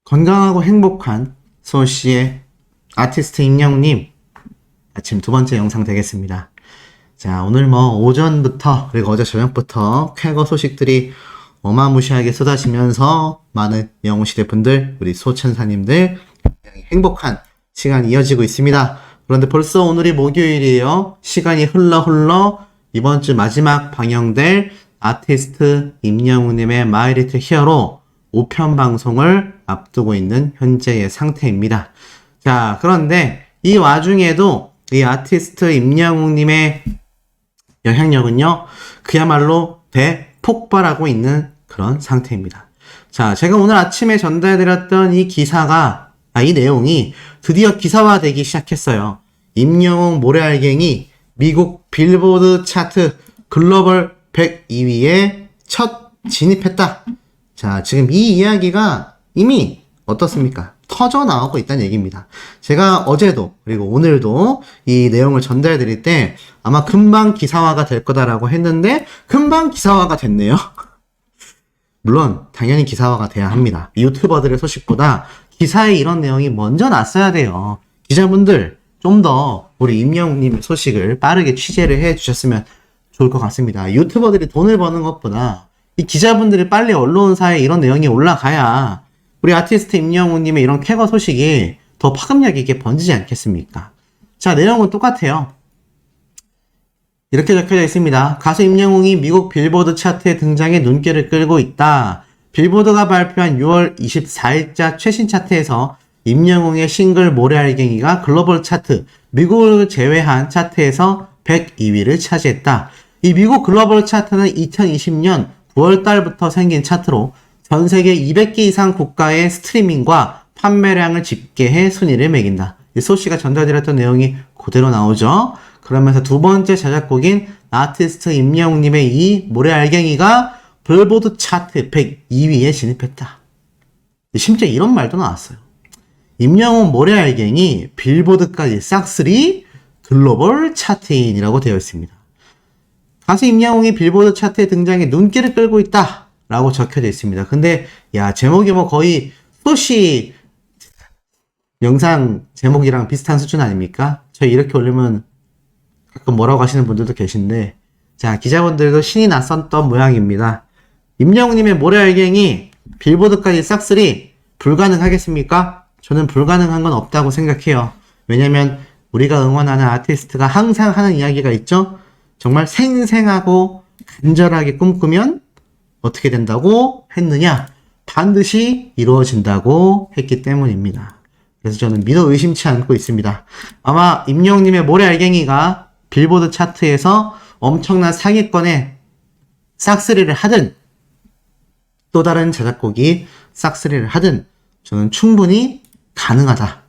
건강하고 행복한 소씨의 아티스트 임영웅님 아침 두 번째 영상 되겠습니다. 자, 오늘 오전부터 그리고 어제 저녁부터 쾌거 소식들이 어마무시하게 쏟아지면서 많은 영웅시대 분들, 우리 소천사님들 굉장히 행복한 시간이 이어지고 있습니다. 그런데 벌써 오늘이 목요일이에요. 시간이 흘러 이번 주 마지막 방영될 아티스트 임영웅님의 마이 리틀 히어로 5편 방송을 앞두고 있는 현재의 상태입니다. 자, 그런데 이 와중에도 이 아티스트 임영웅님의 영향력은요, 그야말로 대폭발하고 있는 그런 상태입니다. 자, 제가 오늘 아침에 전달해드렸던 이 기사가, 이 내용이 드디어 기사화되기 시작했어요. 임영웅 모래알갱이 미국 빌보드 차트 글로벌 102위에 첫 진입했다. 자, 지금 이 이야기가 이미 어떻습니까? 터져 나오고 있다는 얘기입니다. 제가 어제도 그리고 오늘도 이 내용을 전달해 드릴 때 아마 금방 기사화가 될 거다라고 했는데 금방 기사화가 됐네요. 물론 당연히 기사화가 돼야 합니다. 유튜버들의 소식보다 기사에 이런 내용이 먼저 났어야 돼요. 기자분들 좀 더 우리 임영웅님 소식을 빠르게 취재를 해 주셨으면 좋을 것 같습니다. 유튜버들이 돈을 버는 것보다 이 기자분들이 빨리 언론사에 이런 내용이 올라가야 우리 아티스트 임영웅님의 이런 쾌거 소식이 더 파급력 있게 번지지 않겠습니까? 자, 내용은 똑같아요. 이렇게 적혀져 있습니다. 가수 임영웅이 미국 빌보드 차트에 등장해 눈길을 끌고 있다. 빌보드가 발표한 6월 24일자 최신 차트에서 임영웅의 싱글 모래알갱이가 글로벌 차트, 미국을 제외한 차트에서 102위를 차지했다. 이 미국 글로벌 차트는 2020년 9월달부터 생긴 차트로 전 세계 200개 이상 국가의 스트리밍과 판매량을 집계해 순위를 매긴다. 이 소씨가 전달드렸던 내용이 그대로 나오죠. 그러면서 두 번째 자작곡인 아티스트 임영웅님의 이 모래알갱이가 빌보드 차트 102위에 진입했다. 심지어 이런 말도 나왔어요. 임영웅 모래알갱이 빌보드까지 싹쓸이 글로벌 차트인이라고 되어 있습니다. 가수 임영웅이 빌보드 차트에 등장해 눈길을 끌고 있다 라고 적혀져 있습니다. 근데 제목이 거의 소씨 영상 제목이랑 비슷한 수준 아닙니까? 저희 이렇게 올리면 가끔 뭐라고 하시는 분들도 계신데, 자, 기자분들도 신이 났었던 모양입니다. 임영웅님의 모래알갱이 빌보드까지 싹쓸이 불가능하겠습니까? 저는 불가능한 건 없다고 생각해요. 왜냐면 우리가 응원하는 아티스트가 항상 하는 이야기가 있죠? 정말 생생하고 간절하게 꿈꾸면 어떻게 된다고 했느냐? 반드시 이루어진다고 했기 때문입니다. 그래서 저는 믿어 의심치 않고 있습니다. 아마 임영웅님의 모래알갱이가 빌보드 차트에서 엄청난 상위권에 싹쓸이를 하든 또 다른 자작곡이 싹쓸이를 하든 저는 충분히 가능하다.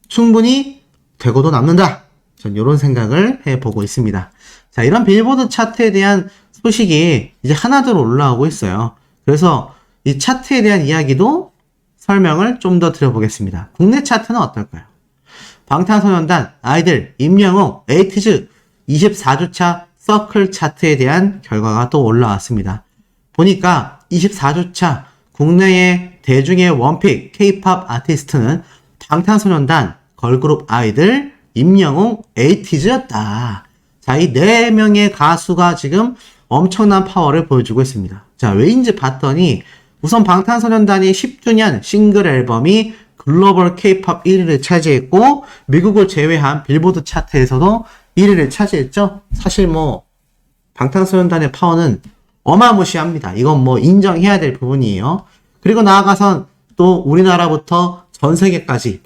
충분히 되고도 남는다. 전 이런 생각을 해보고 있습니다. 자, 이런 빌보드 차트에 대한 소식이 이제 하나둘 올라오고 있어요. 그래서 이 차트에 대한 이야기도 설명을 좀 더 드려보겠습니다. 국내 차트는 어떨까요? 방탄소년단, 아이들, 임영웅, 에이티즈 24주차 서클 차트에 대한 결과가 또 올라왔습니다. 보니까 24주차 국내의 대중의 원픽 K-POP 아티스트는 방탄소년단, 걸그룹 아이들, 임영웅, 에이티즈였다. 자, 이 4명의 가수가 지금 엄청난 파워를 보여주고 있습니다. 자, 왜인지 봤더니 우선 방탄소년단이 10주년 싱글 앨범이 글로벌 K-POP 1위를 차지했고 미국을 제외한 빌보드 차트에서도 1위를 차지했죠. 사실 방탄소년단의 파워는 어마무시합니다. 이건 인정해야 될 부분이에요. 그리고 나아가선 또 우리나라부터 전 세계까지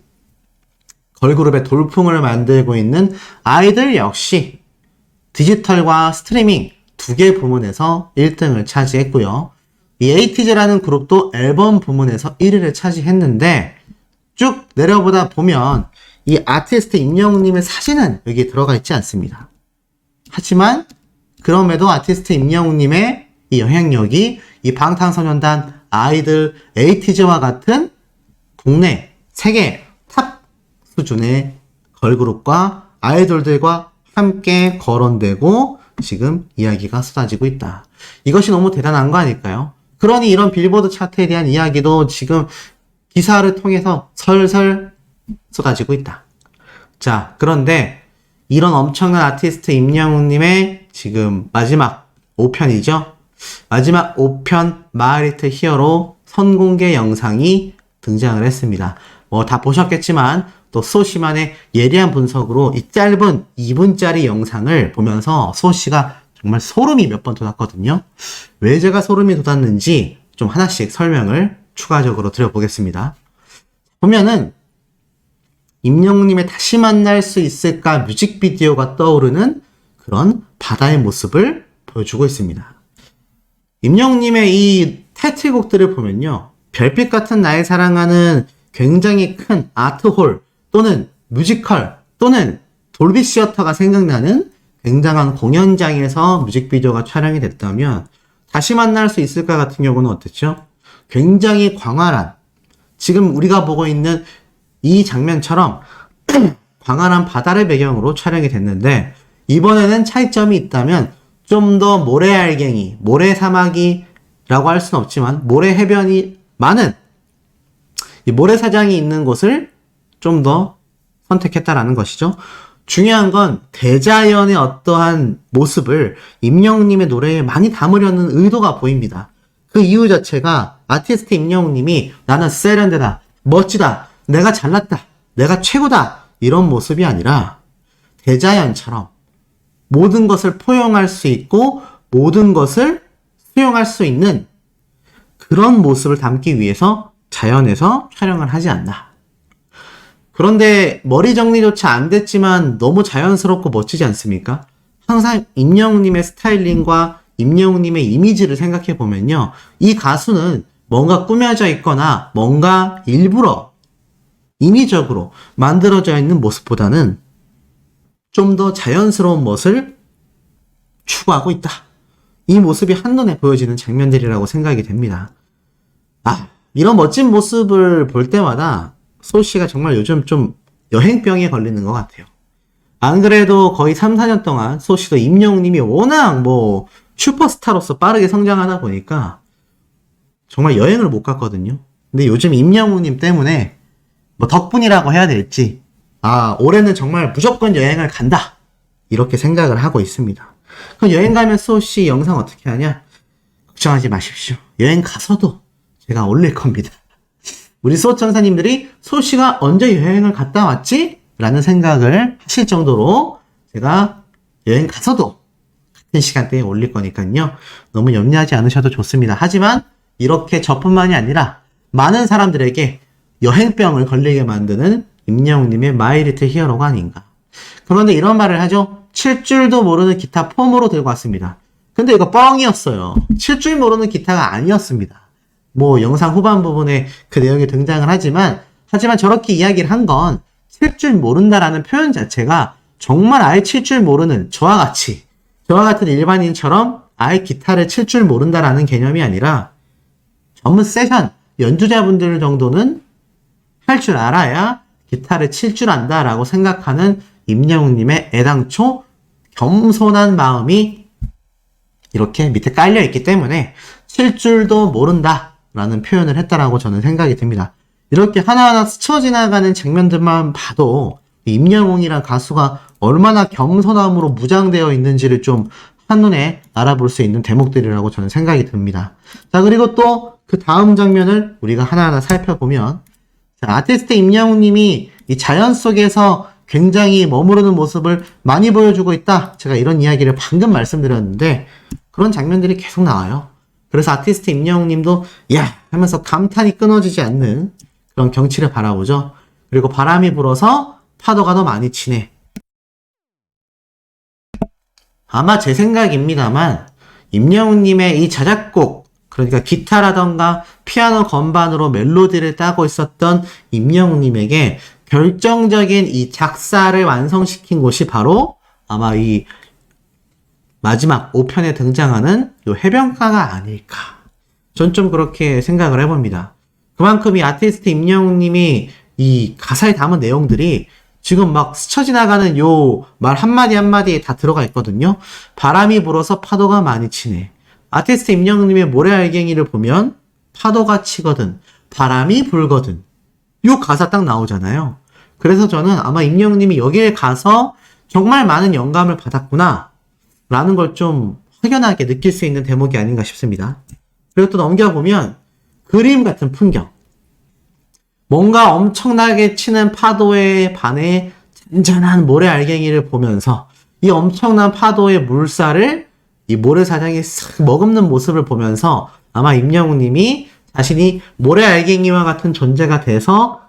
걸그룹의 돌풍을 만들고 있는 아이들 역시 디지털과 스트리밍 두 개 부문에서 1등을 차지했고요. 이 에이티즈라는 그룹도 앨범 부문에서 1위를 차지했는데 쭉 내려보다 보면 이 아티스트 임영웅님의 사진은 여기 들어가 있지 않습니다. 하지만 그럼에도 아티스트 임영웅님의 이 영향력이 이 방탄소년단, 아이들, 에이티즈와 같은 국내 세계 탑 수준의 걸그룹과 아이돌들과 함께 거론되고 지금 이야기가 쏟아지고 있다. 이것이 너무 대단한 거 아닐까요? 그러니 이런 빌보드 차트에 대한 이야기도 지금 기사를 통해서 설설 쏟아지고 있다. 자, 그런데 이런 엄청난 아티스트 임영웅님의 지금 마지막 5편이죠. 마지막 5편 마을리틀 히어로 선공개 영상이 등장을 했습니다. 뭐 다 보셨겠지만 또 소시만의 예리한 분석으로 이 짧은 2분짜리 영상을 보면서 소시가 정말 소름이 몇 번 돋았거든요. 왜 제가 소름이 돋았는지 좀 하나씩 설명을 추가적으로 드려보겠습니다. 보면은 임영웅님의 다시 만날 수 있을까 뮤직비디오가 떠오르는 그런 바다의 모습을 보여주고 있습니다. 임영웅님의 이 타이틀곡들을 보면요. 별빛 같은 나의 사랑하는 굉장히 큰 아트홀 또는 뮤지컬 또는 돌비 시어터가 생각나는 굉장한 공연장에서 뮤직비디오가 촬영이 됐다면 다시 만날 수 있을까 같은 경우는 어땠죠? 굉장히 광활한 지금 우리가 보고 있는 이 장면처럼 광활한 바다를 배경으로 촬영이 됐는데 이번에는 차이점이 있다면 좀 더 모래알갱이, 모래사막이라고 할 수는 없지만 모래 해변이 많은 이 모래사장이 있는 곳을 좀 더 선택했다라는 것이죠. 중요한 건 대자연의 어떠한 모습을 임영웅님의 노래에 많이 담으려는 의도가 보입니다. 그 이유 자체가 아티스트 임영웅님이 나는 세련되다, 멋지다, 내가 잘났다, 내가 최고다 이런 모습이 아니라 대자연처럼 모든 것을 포용할 수 있고 모든 것을 수용할 수 있는 그런 모습을 담기 위해서 자연에서 촬영을 하지 않나. 그런데 머리 정리조차 안 됐지만 너무 자연스럽고 멋지지 않습니까? 항상 임영웅님의 스타일링과 임영웅님의 이미지를 생각해 보면요. 이 가수는 뭔가 꾸며져 있거나 뭔가 일부러 인위적으로 만들어져 있는 모습보다는 좀 더 자연스러운 멋을 추구하고 있다. 이 모습이 한눈에 보여지는 장면들이라고 생각이 됩니다. 이런 멋진 모습을 볼 때마다 소씨가 정말 요즘 좀 여행병에 걸리는 것 같아요. 안 그래도 거의 3, 4년 동안 소씨도 임영웅님이 워낙 뭐 슈퍼스타로서 빠르게 성장하다 보니까 정말 여행을 못 갔거든요. 근데 요즘 임영웅님 때문에 뭐 덕분이라고 해야 될지 올해는 정말 무조건 여행을 간다 이렇게 생각을 하고 있습니다. 그럼 여행 가면 소씨 영상 어떻게 하냐? 걱정하지 마십시오. 여행 가서도 제가 올릴 겁니다. 우리 소천사님들이 소씨가 언제 여행을 갔다 왔지? 라는 생각을 하실 정도로 제가 여행 가서도 같은 시간대에 올릴 거니까요. 너무 염려하지 않으셔도 좋습니다. 하지만 이렇게 저뿐만이 아니라 많은 사람들에게 여행병을 걸리게 만드는 임영웅님의 마이리틀 히어로가 아닌가. 그런데 이런 말을 하죠. 칠 줄도 모르는 기타 폼으로 들고 왔습니다. 근데 이거 뻥이었어요. 칠 줄 모르는 기타가 아니었습니다. 뭐 영상 후반 부분에 그 내용이 등장을 하지만 저렇게 이야기를 한 건 칠 줄 모른다라는 표현 자체가 정말 아예 칠 줄 모르는 저와 같은 일반인처럼 아예 기타를 칠 줄 모른다라는 개념이 아니라 전문 세션 연주자분들 정도는 할 줄 알아야 기타를 칠 줄 안다라고 생각하는 임영웅님의 애당초 겸손한 마음이 이렇게 밑에 깔려있기 때문에 칠 줄도 모른다라는 표현을 했다라고 저는 생각이 듭니다. 이렇게 하나하나 스쳐 지나가는 장면들만 봐도 임영웅이란 가수가 얼마나 겸손함으로 무장되어 있는지를 좀 한눈에 알아볼 수 있는 대목들이라고 저는 생각이 듭니다. 자, 그리고 또 그 다음 장면을 우리가 하나하나 살펴보면 아티스트 임영웅님이 이 자연 속에서 굉장히 머무르는 모습을 많이 보여주고 있다. 제가 이런 이야기를 방금 말씀드렸는데 그런 장면들이 계속 나와요. 그래서 아티스트 임영웅님도 야 하면서 감탄이 끊어지지 않는 그런 경치를 바라보죠. 그리고 바람이 불어서 파도가 더 많이 치네. 아마 제 생각입니다만 임영웅님의 이 자작곡 그러니까 기타라던가 피아노 건반으로 멜로디를 따고 있었던 임영웅님에게 결정적인 이 작사를 완성시킨 곳이 바로 아마 이 마지막 5편에 등장하는 요 해변가가 아닐까. 전 좀 그렇게 생각을 해봅니다. 그만큼 이 아티스트 임영웅님이 이 가사에 담은 내용들이 지금 막 스쳐 지나가는 요 말 한마디 한마디에 다 들어가 있거든요. 바람이 불어서 파도가 많이 치네. 아티스트 임영웅님의 모래알갱이를 보면 파도가 치거든, 바람이 불거든. 요 가사 딱 나오잖아요. 그래서 저는 아마 임영웅님이 여기에 가서 정말 많은 영감을 받았구나 라는 걸 좀 확연하게 느낄 수 있는 대목이 아닌가 싶습니다. 그리고 또 넘겨보면 그림 같은 풍경, 뭔가 엄청나게 치는 파도에 반해 잔잔한 모래알갱이를 보면서 이 엄청난 파도의 물살을 이 모래사장이 싹 머금는 모습을 보면서 아마 임영웅님이 자신이 모래알갱이와 같은 존재가 돼서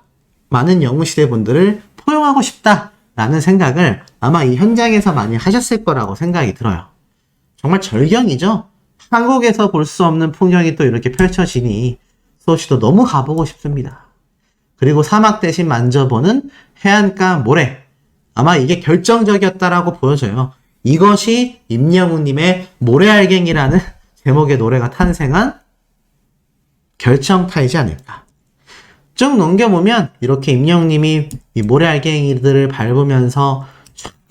많은 영웅시대 분들을 포용하고 싶다라는 생각을 아마 이 현장에서 많이 하셨을 거라고 생각이 들어요. 정말 절경이죠? 한국에서 볼 수 없는 풍경이 또 이렇게 펼쳐지니 소시도 너무 가보고 싶습니다. 그리고 사막 대신 만져보는 해안가 모래. 아마 이게 결정적이었다라고 보여져요. 이것이 임영웅님의 모래알갱이라는 제목의 노래가 탄생한 결정타이지 않을까. 쭉 넘겨보면 이렇게 임영웅님이 이 모래알갱이들을 밟으면서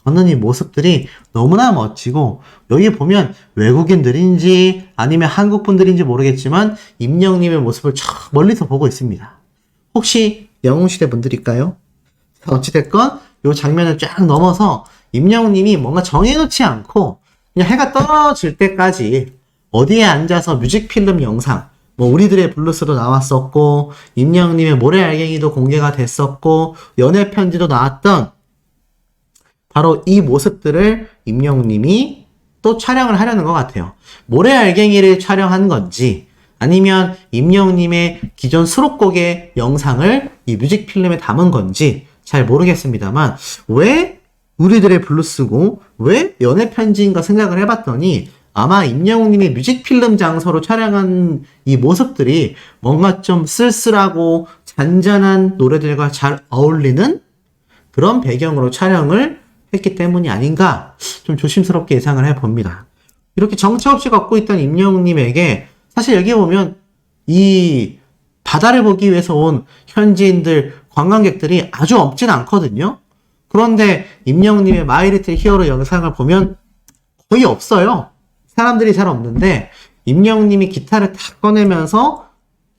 걷는 이 모습들이 너무나 멋지고, 여기 보면 외국인들인지 아니면 한국분들인지 모르겠지만 임영웅님의 모습을 저 멀리서 보고 있습니다. 혹시 영웅시대 분들일까요? 어찌됐건 이 장면을 쫙 넘어서 임영웅님이 뭔가 정해놓지 않고 그냥 해가 떨어질 때까지 어디에 앉아서 뮤직필름 영상, 뭐 우리들의 블루스도 나왔었고 임영웅님의 모래알갱이도 공개가 됐었고 연애편지도 나왔던 바로 이 모습들을 임영웅님이 또 촬영을 하려는 것 같아요. 모래알갱이를 촬영한 건지 아니면 임영웅님의 기존 수록곡의 영상을 이 뮤직필름에 담은 건지 잘 모르겠습니다만, 왜 우리들의 블루스고 왜 연애편지인가 생각을 해봤더니 아마 임영웅님이 뮤직필름 장소로 촬영한 이 모습들이 뭔가 좀 쓸쓸하고 잔잔한 노래들과 잘 어울리는 그런 배경으로 촬영을 했기 때문이 아닌가 좀 조심스럽게 예상을 해봅니다. 이렇게 정처 없이 걷고 있던 임영웅님에게 사실 여기 보면 이 바다를 보기 위해서 온 현지인들, 관광객들이 아주 없진 않거든요. 그런데 임영웅님의 마이 리틀 히어로 영상을 보면 거의 없어요. 사람들이 잘 없는데 임영웅님이 기타를 탁 꺼내면서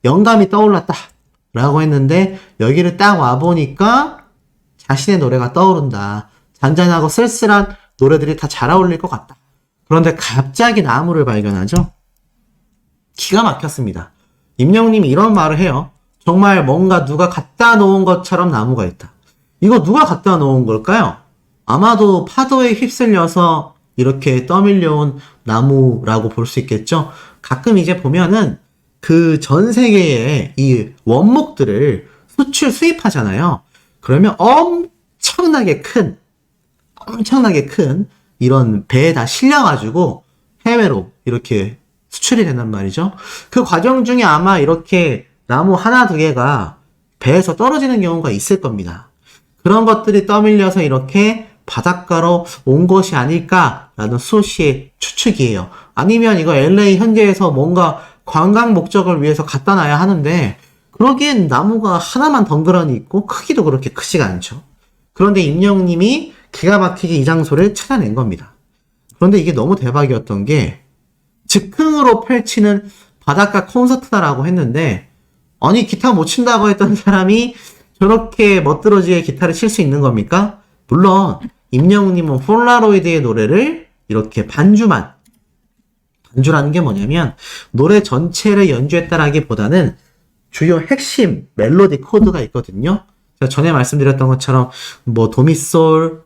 영감이 떠올랐다 라고 했는데 여기를 딱 와보니까 자신의 노래가 떠오른다. 잔잔하고 쓸쓸한 노래들이 다 잘 어울릴 것 같다. 그런데 갑자기 나무를 발견하죠. 기가 막혔습니다. 임영웅님이 이런 말을 해요. 정말 뭔가 누가 갖다 놓은 것처럼 나무가 있다. 이거 누가 갖다 놓은 걸까요? 아마도 파도에 휩쓸려서 이렇게 떠밀려온 나무라고 볼 수 있겠죠. 가끔 이제 보면은 그 전 세계의 이 원목들을 수입하잖아요. 그러면 엄청나게 큰 이런 배에 다 실려가지고 해외로 이렇게 수출이 된단 말이죠. 그 과정 중에 아마 이렇게 나무 하나 두 개가 배에서 떨어지는 경우가 있을 겁니다. 그런 것들이 떠밀려서 이렇게 바닷가로 온 것이 아닐까라는 수호씨의 추측이에요. 아니면 이거 LA 현지에서 뭔가 관광 목적을 위해서 갖다 놔야 하는데 그러기엔 나무가 하나만 덩그러니 있고 크기도 그렇게 크지가 않죠. 그런데 임영웅님이 기가 막히게 이 장소를 찾아낸 겁니다. 그런데 이게 너무 대박이었던 게 즉흥으로 펼치는 바닷가 콘서트다라고 했는데, 아니 기타 못 친다고 했던 사람이 저렇게 멋들어지게 기타를 칠 수 있는 겁니까? 물론 임영웅님은 폴라로이드의 노래를 이렇게 반주라는 게 뭐냐면 노래 전체를 연주했다라기보다는 주요 핵심 멜로디 코드가 있거든요. 제가 전에 말씀드렸던 것처럼 뭐 도미솔,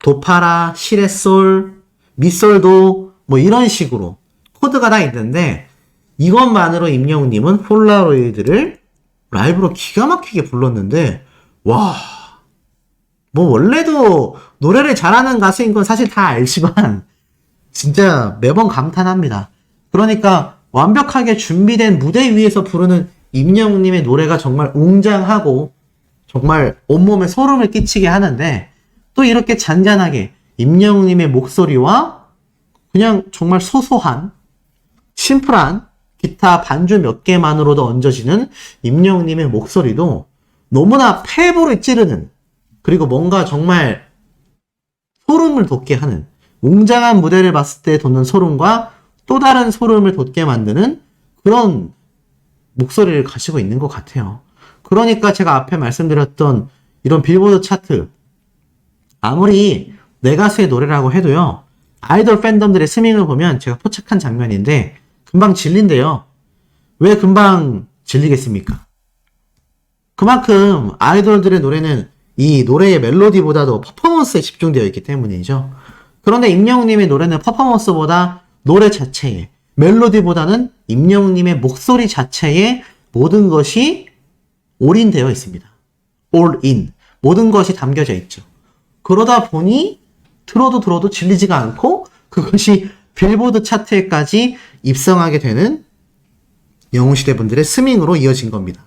도파라, 시레솔, 미솔도 뭐 이런 식으로 코드가 다 있는데 이것만으로 임영웅님은 폴라로이드를 라이브로 기가 막히게 불렀는데, 와, 뭐 원래도 노래를 잘하는 가수인 건 사실 다 알지만 진짜 매번 감탄합니다. 그러니까 완벽하게 준비된 무대 위에서 부르는 임영웅님의 노래가 정말 웅장하고 정말 온몸에 소름을 끼치게 하는데, 또 이렇게 잔잔하게 임영웅님의 목소리와 그냥 정말 소소한 심플한 기타 반주 몇 개만으로도 얹어지는 임영웅님의 목소리도 너무나 폐부를 찌르는, 그리고 뭔가 정말 소름을 돋게 하는, 웅장한 무대를 봤을 때 돋는 소름과 또 다른 소름을 돋게 만드는 그런 목소리를 가지고 있는 것 같아요. 그러니까 제가 앞에 말씀드렸던 이런 빌보드 차트, 아무리 내 가수의 노래라고 해도요, 아이돌 팬덤들의 스밍을 보면 제가 포착한 장면인데 금방 질린대요. 왜 금방 질리겠습니까? 그만큼 아이돌들의 노래는 이 노래의 멜로디보다도 퍼포먼스에 집중되어 있기 때문이죠. 그런데 임영웅님의 노래는 퍼포먼스보다 노래 자체에, 멜로디보다는 임영웅님의 목소리 자체에 모든 것이 올인되어 있습니다. all in. 모든 것이 담겨져 있죠. 그러다 보니 들어도 질리지가 않고 그것이 빌보드 차트에까지 입성하게 되는 영웅시대 분들의 스밍으로 이어진 겁니다.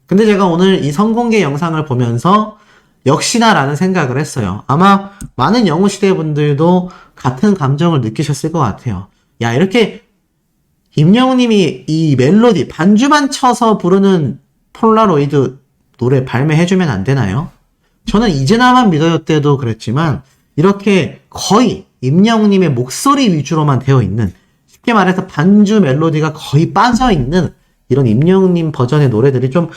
근데 제가 오늘 이 선공개 영상을 보면서 역시나 라는 생각을 했어요. 아마 많은 영웅시대 분들도 같은 감정을 느끼셨을 것 같아요. 야, 이렇게 임영웅님이 이 멜로디 반주만 쳐서 부르는 폴라로이드 노래 발매해주면 안 되나요? 저는 이제나만 믿어요 때도 그랬지만 이렇게 거의 임영웅님의 목소리 위주로만 되어 있는, 쉽게 말해서 반주 멜로디가 거의 빠져있는 이런 임영웅님 버전의 노래들이 좀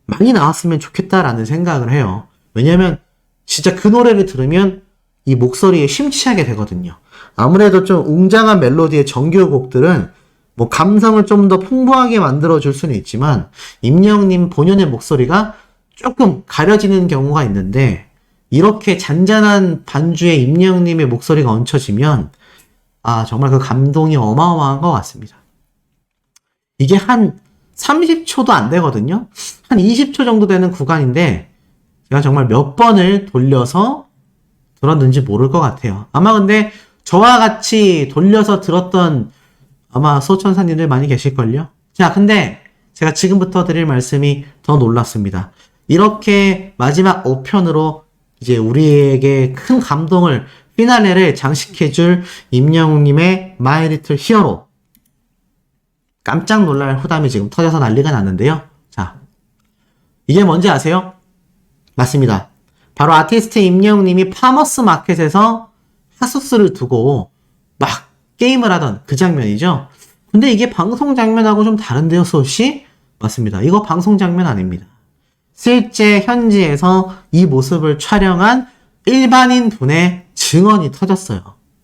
많이 나왔으면 좋겠다라는 생각을 해요. 왜냐면 진짜 그 노래를 들으면 이 목소리에 심취하게 되거든요. 아무래도 좀 웅장한 멜로디의 정규곡들은 뭐 감성을 좀 더 풍부하게 만들어줄 수는 있지만 임영웅님 본연의 목소리가 조금 가려지는 경우가 있는데, 이렇게 잔잔한 반주에 임영웅님의 목소리가 얹혀지면 정말 그 감동이 어마어마한 것 같습니다. 이게 한 30초도 안 되거든요. 한 20초 정도 되는 구간인데 제가 정말 몇 번을 돌려서 들었는지 모를 것 같아요. 아마 근데 저와 같이 돌려서 들었던 아마 소천사님들 많이 계실걸요? 자, 근데 제가 지금부터 드릴 말씀이 더 놀랍습니다. 이렇게 마지막 5편으로 이제 우리에게 큰 감동을, 피날레를 장식해줄 임영웅님의 My Little Hero. 깜짝 놀랄 후담이 지금 터져서 난리가 났는데요. 자, 이게 뭔지 아세요? 맞습니다. 바로 아티스트 임영웅님이 파머스 마켓에서 핫소스를 두고 막 게임을 하던 그 장면이죠. 근데 이게 방송 장면하고 좀 다른데요, 소씨? 맞습니다. 이거 방송 장면 아닙니다. 실제 현지에서 이 모습을 촬영한 일반인 분의 증언이 터졌어요.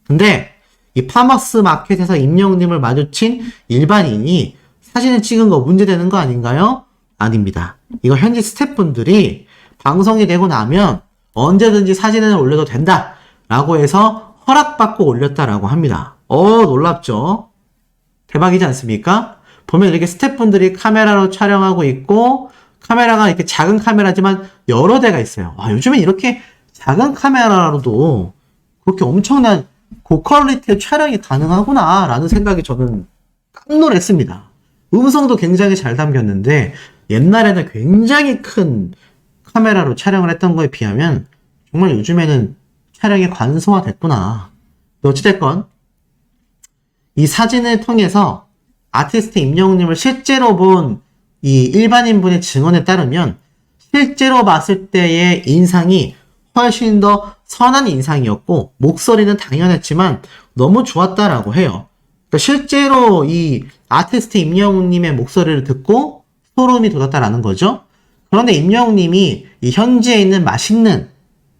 근데 이 파머스 마켓에서 임영웅님을 마주친 일반인이 사진을 찍은 거 문제되는 거 아닌가요? 아닙니다. 이거 현지 스태프분들이 방송이 되고 나면 언제든지 사진을 올려도 된다 라고 해서 허락받고 올렸다라고 합니다. 놀랍죠? 대박이지 않습니까? 보면 이렇게 스태프분들이 카메라로 촬영하고 있고, 카메라가 이렇게 작은 카메라지만 여러 대가 있어요. 요즘엔 이렇게 작은 카메라로도 그렇게 엄청난 고퀄리티의 촬영이 가능하구나 라는 생각이 저는 깜놀했습니다. 음성도 굉장히 잘 담겼는데 옛날에는 굉장히 큰 카메라로 촬영을 했던 거에 비하면 정말 요즘에는 촬영이 관소화됐구나. 어찌됐건 이 사진을 통해서 아티스트 임영웅님을 실제로 본 이 일반인분의 증언에 따르면 실제로 봤을 때의 인상이 훨씬 더 선한 인상이었고 목소리는 당연했지만 너무 좋았다라고 해요. 그러니까 실제로 이 아티스트 임영웅님의 목소리를 듣고 소름이 돋았다라는 거죠. 그런데 임영웅님이 이 현지에 있는 맛있는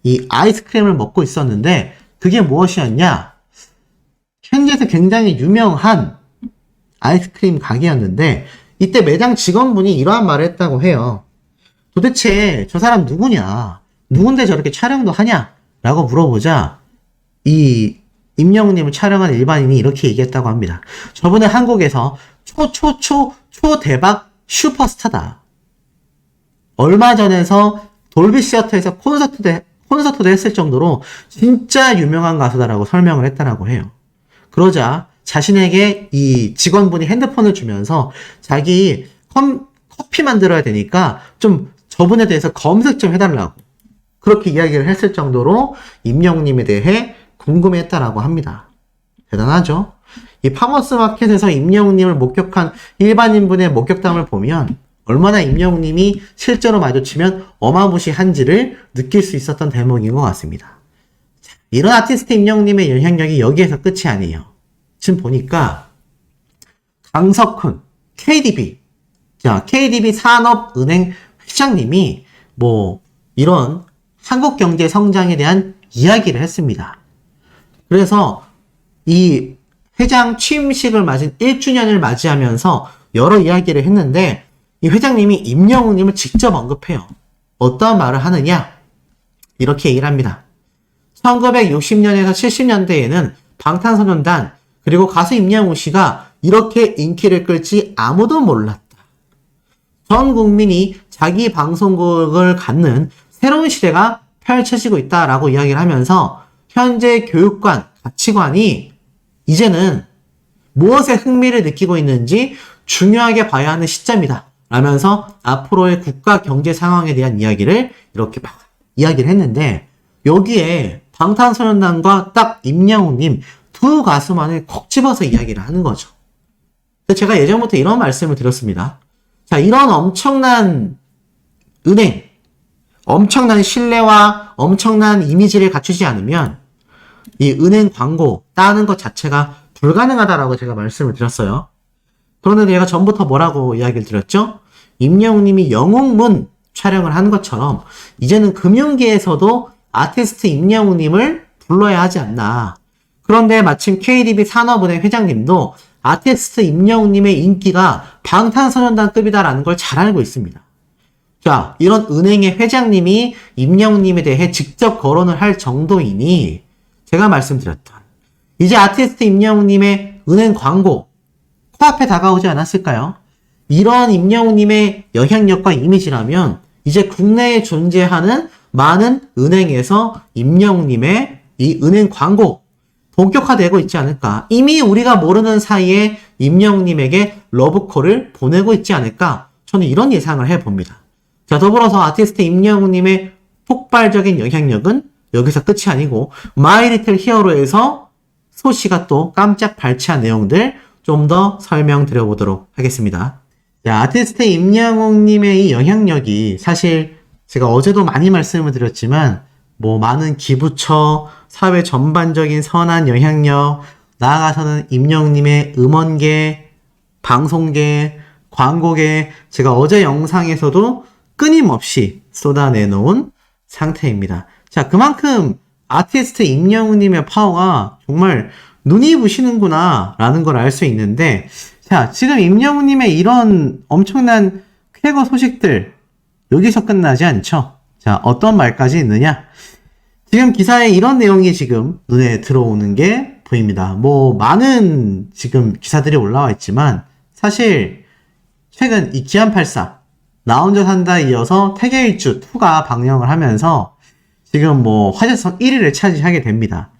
이 아이스크림을 먹고 있었는데 그게 무엇이었냐? 현지에서 굉장히 유명한 아이스크림 가게였는데 이때 매장 직원분이 이러한 말을 했다고 해요. 도대체 저 사람 누구냐? 누군데 저렇게 촬영도 하냐? 라고 물어보자 이 임영웅님을 촬영한 일반인이 이렇게 얘기했다고 합니다. 저분은 한국에서 초대박 슈퍼스타다. 얼마 전에서 돌비 시어터에서 콘서트도 했을 정도로 진짜 유명한 가수다라고 설명을 했다라고 해요. 그러자 자신에게 이 직원분이 핸드폰을 주면서 자기 커피 만들어야 되니까 좀 저분에 대해서 검색 좀 해달라고 그렇게 이야기를 했을 정도로 임영웅님에 대해 궁금해했다라고 합니다. 대단하죠? 이 파머스 마켓에서 임영웅님을 목격한 일반인분의 목격담을 보면 얼마나 임영웅님이 실제로 마주치면 어마무시한지를 느낄 수 있었던 대목인 것 같습니다. 이런 아티스트 임영웅님의 영향력이 여기에서 끝이 아니에요. 지금 보니까 강석훈, KDB 자, KDB 산업은행 회장님이 뭐 이런 한국 경제 성장에 대한 이야기를 했습니다. 그래서 이 회장 취임식을 맞은 1주년을 맞이하면서 여러 이야기를 했는데 이 회장님이 임영웅님을 직접 언급해요. 어떤 말을 하느냐? 이렇게 얘기를 합니다. 1960년에서 70년대에는 방탄소년단 그리고 가수 임영웅 씨가 이렇게 인기를 끌지 아무도 몰랐다. 전 국민이 자기 방송국을 갖는 새로운 시대가 펼쳐지고 있다라고 이야기를 하면서 현재 교육관, 가치관이 이제는 무엇에 흥미를 느끼고 있는지 중요하게 봐야 하는 시점이다. 라면서 앞으로의 국가 경제 상황에 대한 이야기를 이렇게 막 이야기를 했는데 여기에 방탄소년단과 딱 임영웅님 두 가수만을 콕 집어서 이야기를 하는 거죠. 제가 예전부터 이런 말씀을 드렸습니다. 자, 이런 엄청난 은행, 엄청난 신뢰와 엄청난 이미지를 갖추지 않으면 이 은행 광고 따는 것 자체가 불가능하다라고 제가 말씀을 드렸어요. 그런데 제가 전부터 뭐라고 이야기를 드렸죠? 임영웅님이 영웅문 촬영을 한 것처럼 이제는 금융계에서도 아티스트 임영웅님을 불러야 하지 않나. 그런데 마침 KDB 산업은행 회장님도 아티스트 임영웅님의 인기가 방탄소년단급이다라는 걸 잘 알고 있습니다. 자, 이런 은행의 회장님이 임영웅님에 대해 직접 거론을 할 정도이니 제가 말씀드렸던 이제 아티스트 임영웅님의 은행 광고 코앞에 다가오지 않았을까요? 이런 임영웅님의 영향력과 이미지라면 이제 국내에 존재하는 많은 은행에서 임영웅님의 이 은행 광고 본격화되고 있지 않을까. 이미 우리가 모르는 사이에 임영웅님에게 러브콜을 보내고 있지 않을까. 저는 이런 예상을 해봅니다. 자, 더불어서 아티스트 임영웅님의 폭발적인 영향력은 여기서 끝이 아니고 마이 리틀 히어로에서 소씨가 또 깜짝 발췌한 내용들 좀 더 설명드려보도록 하겠습니다. 자, 아티스트 임영웅님의 이 영향력이 사실 제가 어제도 많이 말씀을 드렸지만 뭐 많은 기부처, 사회 전반적인 선한 영향력, 나아가서는 임영웅님의 음원계, 방송계, 광고계 제가 어제 영상에서도 끊임없이 쏟아내놓은 상태입니다. 자, 그만큼 아티스트 임영웅님의 파워가 정말 눈이 부시는구나 라는 걸 알 수 있는데 자, 지금 임영웅님의 이런 엄청난 쾌거 소식들 여기서 끝나지 않죠? 자, 어떤 말까지 있느냐? 지금 기사에 이런 내용이 지금 눈에 들어오는 게 보입니다. 뭐 많은 지금 기사들이 올라와 있지만 사실 최근 이 기안84 나 혼자 산다 이어서 태계일주 2가 방영을 하면서 지금 뭐 화제성 1위를 차지하게 됩니다.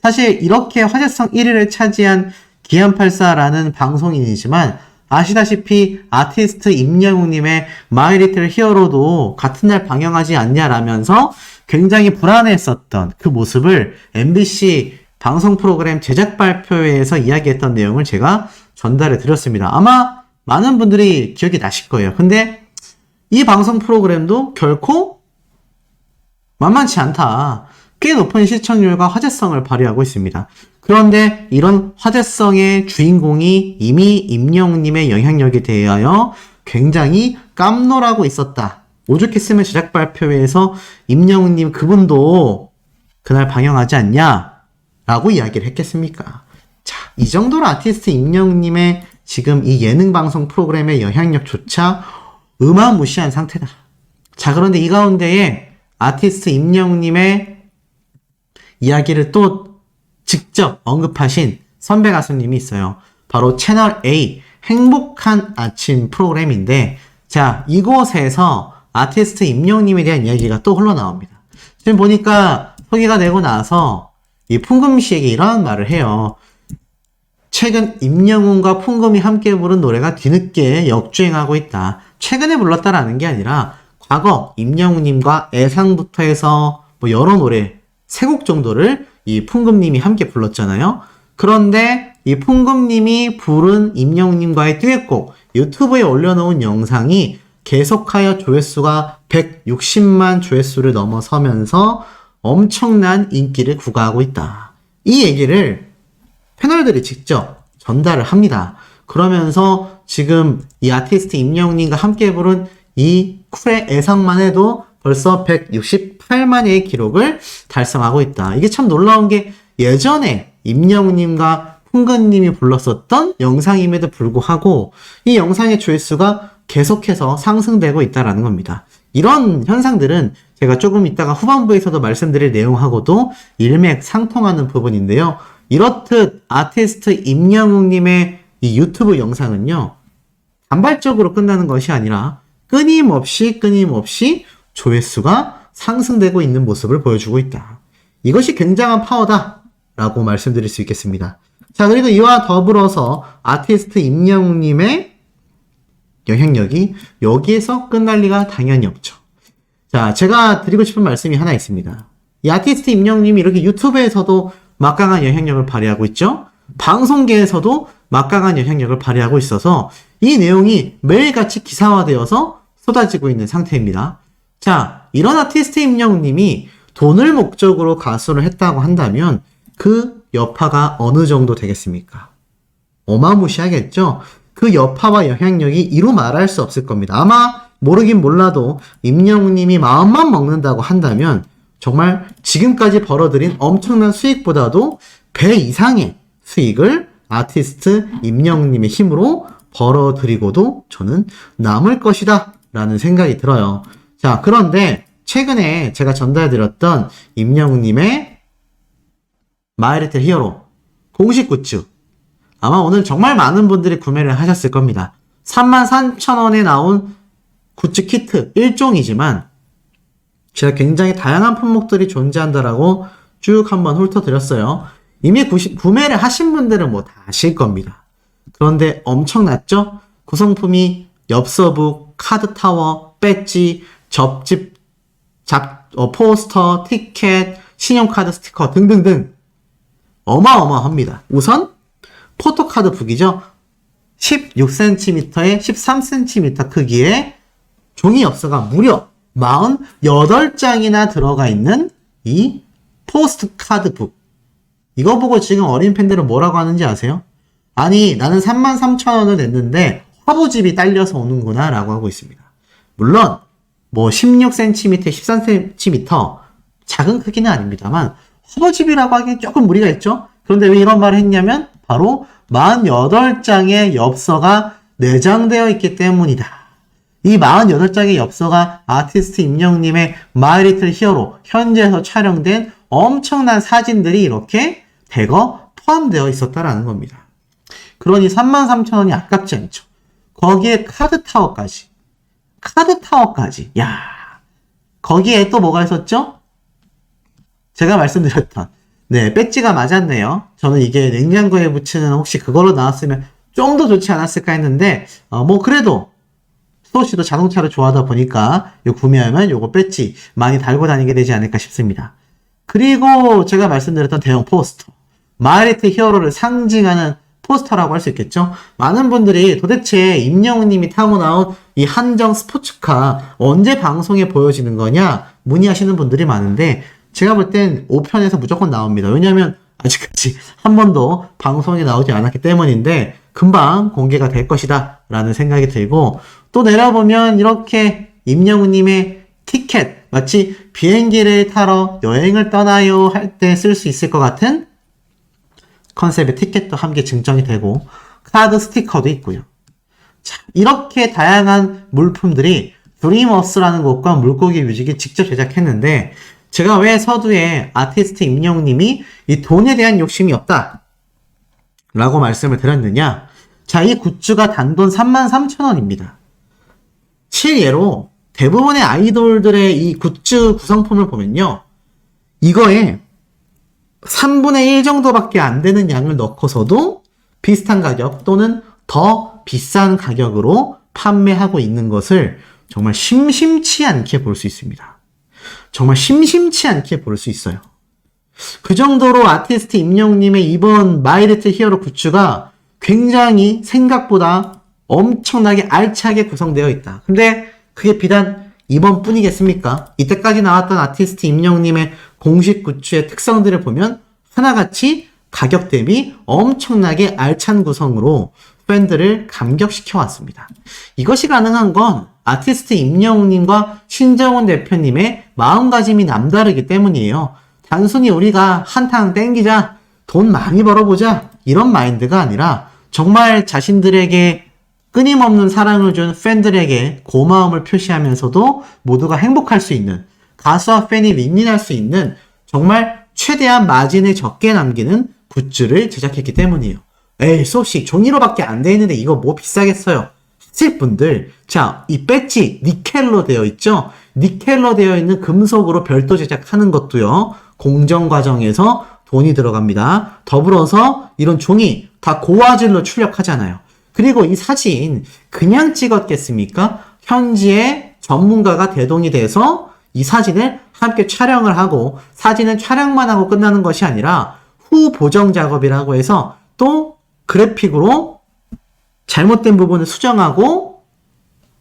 사실 이렇게 화제성 1위를 차지한 기안84라는 방송인이지만 아시다시피 아티스트 임영웅님의 마이 리틀 히어로도 같은 날 방영하지 않냐라면서 굉장히 불안했었던 그 모습을 MBC 방송 프로그램 제작 발표회에서 이야기했던 내용을 제가 전달해 드렸습니다. 아마 많은 분들이 기억이 나실 거예요. 근데 이 방송 프로그램도 결코 만만치 않다. 꽤 높은 시청률과 화제성을 발휘하고 있습니다. 그런데 이런 화제성의 주인공이 이미 임영웅님의 영향력에 대하여 굉장히 깜놀하고 있었다. 오죽했으면 제작 발표회에서 임영웅님 그분도 그날 방영하지 않냐? 라고 이야기를 했겠습니까? 자, 이 정도로 아티스트 임영웅님의 지금 이 예능 방송 프로그램의 영향력조차 어마무시한 상태다. 자, 그런데 이 가운데에 아티스트 임영웅님의 이야기를 또 직접 언급하신 선배 가수님이 있어요. 바로 채널 A 행복한 아침 프로그램인데 자, 이곳에서 아티스트 임영웅님에 대한 이야기가 또 흘러나옵니다. 지금 보니까 소개가 되고 나서 이 풍금 씨에게 이러한 말을 해요. 최근 임영웅과 풍금이 함께 부른 노래가 뒤늦게 역주행하고 있다. 최근에 불렀다라는 게 아니라 과거 임영웅님과 애상부터 해서 뭐 여러 노래 3곡 정도를 이 풍금님이 함께 불렀잖아요. 그런데 이 풍금님이 부른 임영웅님과의 듀엣곡 유튜브에 올려놓은 영상이 계속하여 조회수가 160만 조회수를 넘어서면서 엄청난 인기를 구가하고 있다. 이 얘기를 패널들이 직접 전달을 합니다. 그러면서 지금 이 아티스트 임영웅님과 함께 부른 이 쿨의 애상만 해도 벌써 168만의 기록을 달성하고 있다. 이게 참 놀라운 게 예전에 임영웅님과 흥근님이 불렀었던 영상임에도 불구하고 이 영상의 조회수가 계속해서 상승되고 있다는 겁니다. 이런 현상들은 제가 조금 이따가 후반부에서도 말씀드릴 내용하고도 일맥상통하는 부분인데요. 이렇듯 아티스트 임영웅님의 이 유튜브 영상은요, 단발적으로 끝나는 것이 아니라 끊임없이 조회수가 상승되고 있는 모습을 보여주고 있다. 이것이 굉장한 파워다라고 말씀드릴 수 있겠습니다. 자, 그리고 이와 더불어서 아티스트 임영웅님의 영향력이 여기에서 끝날 리가 당연히 없죠. 자, 제가 드리고 싶은 말씀이 하나 있습니다. 이 아티스트 임영웅님이 이렇게 유튜브에서도 막강한 영향력을 발휘하고 있죠. 방송계에서도 막강한 영향력을 발휘하고 있어서 이 내용이 매일같이 기사화되어서 쏟아지고 있는 상태입니다. 자, 이런 아티스트 임영웅님이 돈을 목적으로 가수를 했다고 한다면 그 여파가 어느 정도 되겠습니까? 어마무시하겠죠? 그 여파와 영향력이 이루 말할 수 없을 겁니다. 아마 모르긴 몰라도 임영웅님이 마음만 먹는다고 한다면 정말 지금까지 벌어들인 엄청난 수익보다도 배 이상의 수익을 아티스트 임영웅님의 힘으로 벌어들이고도 저는 남을 것이다 라는 생각이 들어요. 자, 그런데 최근에 제가 전달드렸던 임영웅님의 마이리틀 히어로 공식 굿즈, 아마 오늘 정말 많은 분들이 구매를 하셨을 겁니다. 33,000원에 나온 굿즈 키트 1종이지만 제가 굉장히 다양한 품목들이 존재한다라고 쭉 한번 훑어드렸어요. 이미 구매를 하신 분들은 뭐 다 아실 겁니다. 그런데 엄청났죠? 구성품이 엽서북, 카드타워, 배지, 접집, 포스터, 티켓, 신용카드 스티커 등등등 어마어마합니다. 우선 포토카드 북이죠. 16cm에 13cm 크기의 종이 엽서가 무려 48장이나 들어가 있는 이 포스트카드 북. 이거 보고 지금 어린 팬들은 뭐라고 하는지 아세요? 아니, 나는 33,000원을 냈는데 화보집이 딸려서 오는구나 라고 하고 있습니다. 물론 뭐 16cm, 13cm 작은 크기는 아닙니다만 화보집이라고 하기엔 조금 무리가 있죠. 그런데 왜 이런 말을 했냐면 바로 48장의 엽서가 내장되어 있기 때문이다. 이 48장의 엽서가 아티스트 임영웅님의 마이리틀 히어로 현지에서 촬영된 엄청난 사진들이 이렇게 대거 포함되어 있었다라는 겁니다. 그러니 33,000원이 아깝지 않죠. 거기에 카드타워까지. 야, 거기에 또 뭐가 있었죠? 제가 말씀드렸던 배지가 맞았네요. 저는 이게 냉장고에 붙이는 혹시 그걸로 나왔으면 좀 더 좋지 않았을까 했는데 뭐 그래도 수호씨도 자동차를 좋아하다 보니까 이거 구매하면 요거 배지 많이 달고 다니게 되지 않을까 싶습니다. 그리고 제가 말씀드렸던 대형 포스터, 마이리틀 히어로를 상징하는 포스터라고 할 수 있겠죠. 많은 분들이 도대체 임영웅님이 타고 나온 이 한정 스포츠카 언제 방송에 보여지는 거냐 문의하시는 분들이 많은데 제가 볼 땐 5편에서 무조건 나옵니다. 왜냐하면 아직까지 한 번도 방송에 나오지 않았기 때문인데 금방 공개가 될 것이다 라는 생각이 들고, 또 내려보면 이렇게 임영웅님의 티켓, 마치 비행기를 타러 여행을 떠나요 할 때 쓸 수 있을 것 같은 컨셉의 티켓도 함께 증정이 되고 카드 스티커도 있고요. 자, 이렇게 다양한 물품들이 드림워스라는 곳과 물고기 뮤직이 직접 제작했는데 제가 왜 서두에 아티스트 임영웅님이 이 돈에 대한 욕심이 없다 라고 말씀을 드렸느냐. 자, 이 굿즈가 단돈 33,000원입니다. 실예로 대부분의 아이돌들의 이 굿즈 구성품을 보면요, 이거에 3분의 1 정도밖에 안 되는 양을 넣고서도 비슷한 가격 또는 더 비싼 가격으로 판매하고 있는 것을 정말 심심치 않게 볼 수 있습니다. 정말 심심치 않게 볼 수 있어요. 그 정도로 아티스트 임영웅님의 이번 마이리틀 히어로 굿즈가 굉장히 생각보다 엄청나게 알차게 구성되어 있다. 근데 그게 비단 이번 뿐이겠습니까? 이때까지 나왔던 아티스트 임영웅님의 공식 굿즈의 특성들을 보면 하나같이 가격 대비 엄청나게 알찬 구성으로 팬들을 감격시켜 왔습니다. 이것이 가능한 건 아티스트 임영웅님과 신정훈 대표님의 마음가짐이 남다르기 때문이에요. 단순히 우리가 한탕 땡기자, 돈 많이 벌어보자 이런 마인드가 아니라 정말 자신들에게 끊임없는 사랑을 준 팬들에게 고마움을 표시하면서도 모두가 행복할 수 있는, 가수와 팬이 윈윈할 수 있는 정말 최대한 마진을 적게 남기는 굿즈를 제작했기 때문이에요. 에이, 소식 종이로밖에 안 돼 있는데 이거 뭐 비싸겠어요. 하실 분들, 자, 이 배지 니켈로 되어 있죠? 니켈로 되어 있는 금속으로 별도 제작하는 것도요, 공정 과정에서 돈이 들어갑니다. 더불어서 이런 종이 다 고화질로 출력하잖아요. 그리고 이 사진 그냥 찍었겠습니까? 현지의 전문가가 대동이 돼서 이 사진을 함께 촬영을 하고, 사진은 촬영만 하고 끝나는 것이 아니라 후 보정 작업이라고 해서 또 그래픽으로 잘못된 부분을 수정하고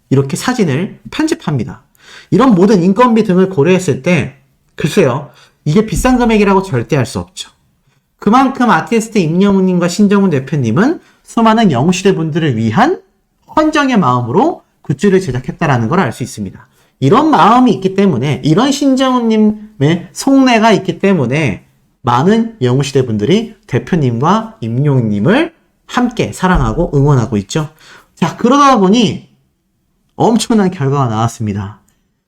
이렇게 사진을 편집합니다. 이런 모든 인건비 등을 고려했을 때 글쎄요, 이게 비싼 금액이라고 절대 할 수 없죠. 그만큼 아티스트 임영웅님과 신정훈 대표님은 수많은 영웅시대 분들을 위한 헌정의 마음으로 굿즈를 제작했다라는 걸 알 수 있습니다. 이런 마음이 있기 때문에, 이런 신정훈님의 속내가 있기 때문에 많은 영웅시대 분들이 대표님과 임영웅님을 함께 사랑하고 응원하고 있죠. 자, 그러다 보니 엄청난 결과가 나왔습니다.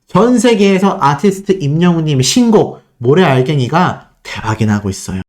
전 세계에서 아티스트 임영웅님의 신곡 모래 알갱이가 대박이 나고 있어요.